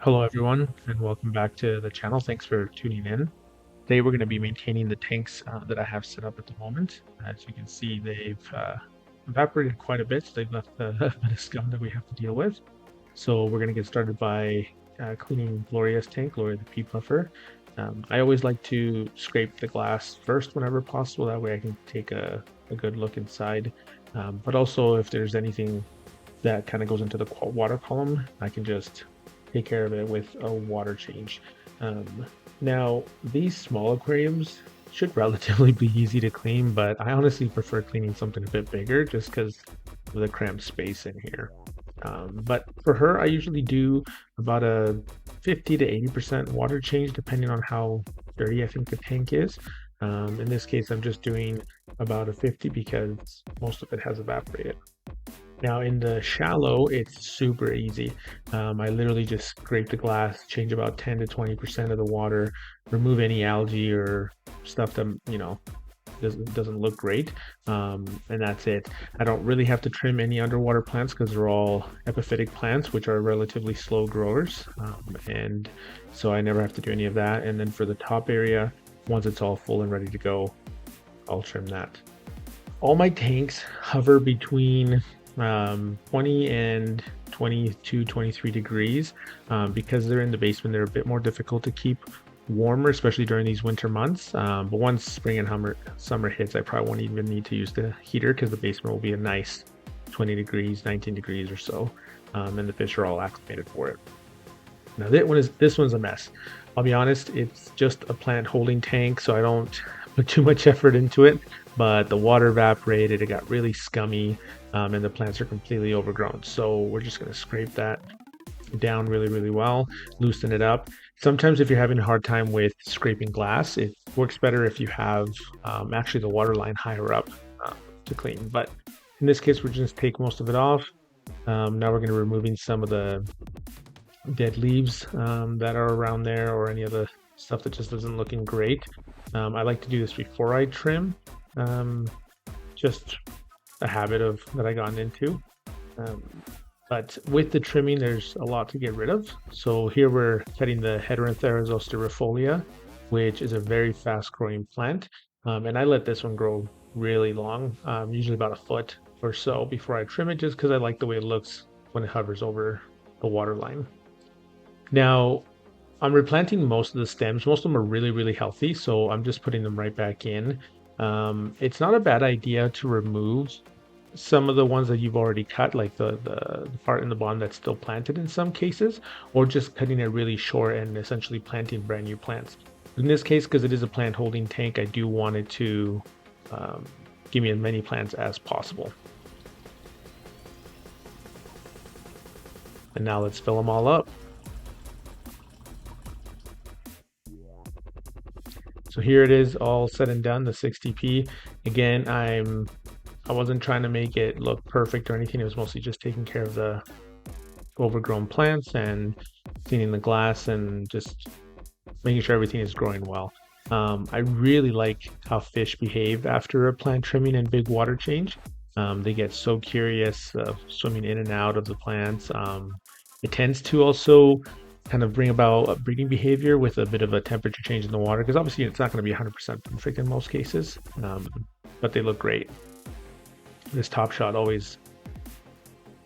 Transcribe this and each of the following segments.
Hello everyone, and welcome back to the channel. Thanks for tuning in. Today we're going to be maintaining the tanks that I have set up at the moment. As you can see, they've evaporated quite a bit. So they've left a bit of scum that we have to deal with. So we're going to get started by cleaning Gloria's tank, Gloria the pea puffer. I always like to scrape the glass first whenever possible. That way I can take a good look inside. But also if there's anything that kind of goes into the water column, I can just take care of it with a water change. Now, these small aquariums should relatively be easy to clean, but I honestly prefer cleaning something a bit bigger just because of the cramped space in here. But for her, I usually do about a 50 to 80% water change, depending on how dirty I think the tank is. In this case, I'm just doing about a 50 because most of it has evaporated. Now in the shallow, it's super easy. I literally just scrape the glass, change about 10 to 20% of the water, remove any algae or stuff that, doesn't look great. And that's it. I don't really have to trim any underwater plants because they're all epiphytic plants, which are relatively slow growers. And so I never have to do any of that. And then for the top area, once it's all full and ready to go, I'll trim that. All my tanks hover between 20 and 22, 23 degrees. Because they're in the basement, they're a bit more difficult to keep warmer, especially during these winter months. But once spring and summer hits, I probably won't even need to use the heater because the basement will be a nice 20 degrees, 19 degrees or so. And the fish are all acclimated for it. Now this one's a mess. I'll be honest, it's just a plant holding tank, so I don't put too much effort into it, but the water evaporated, it got really scummy, and the plants are completely overgrown. So we're just gonna scrape that down really, really well, loosen it up. Sometimes if you're having a hard time with scraping glass, it works better if you have actually the water line higher up to clean. But in this case, we're just take most of it off. Now we're gonna be removing some of the dead leaves that are around there or any of the stuff that just isn't looking great. I like to do this before I trim, just a habit of that I gotten into. But with the trimming, there's a lot to get rid of. So here we're cutting the Heteranthera styrifolia, which is a very fast growing plant. And I let this one grow really long, usually about a foot or so before I trim it, just because I like the way it looks when it hovers over the water line. Now, I'm replanting most of the stems. Most of them are really, really healthy, so I'm just putting them right back in. It's not a bad idea to remove some of the ones that you've already cut, like the part in the bottom that's still planted in some cases, or just cutting it really short and essentially planting brand new plants. In this case, because it is a plant holding tank, I do want it to give me as many plants as possible. And now let's fill them all up. So here it is, all said and done, the 60p. Again, I wasn't trying to make it look perfect or anything. It was mostly just taking care of the overgrown plants and cleaning the glass and just making sure everything is growing well. I really like how fish behave after a plant trimming and big water change. They get so curious of swimming in and out of the plants. It tends to also kind of bring about a breeding behavior with a bit of a temperature change in the water, because obviously it's not going to be 100% perfect in most cases, but they look great. This top shot always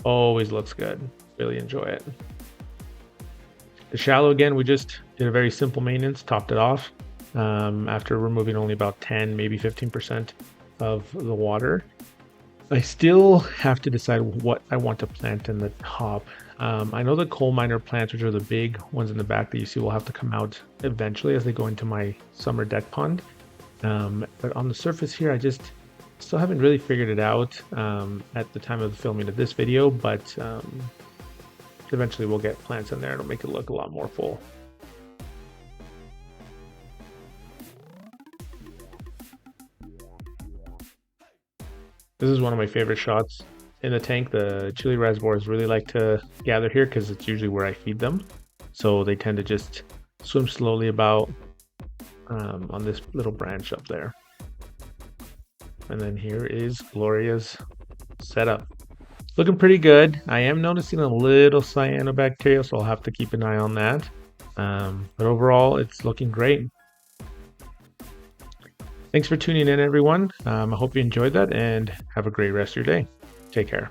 looks good. Really enjoy it. The shallow, again, we just did a very simple maintenance, topped it off after removing only about 10, maybe 15% of the water. I still have to decide what I want to plant in the top. I know the coal miner plants, which are the big ones in the back that you see, will have to come out eventually as they go into my summer deck pond. But on the surface here, I just still haven't really figured it out at the time of the filming of this video, but eventually we'll get plants in there. It'll make it look a lot more full. This is one of my favorite shots in the tank. The chili reservoirs really like to gather here because it's usually where I feed them. So they tend to just swim slowly about on this little branch up there. And then here is Gloria's setup. looking pretty good. I am noticing a little cyanobacteria, so I'll have to keep an eye on that. But overall, it's looking great. Thanks for tuning in, everyone. I hope you enjoyed that and have a great rest of your day. Take care.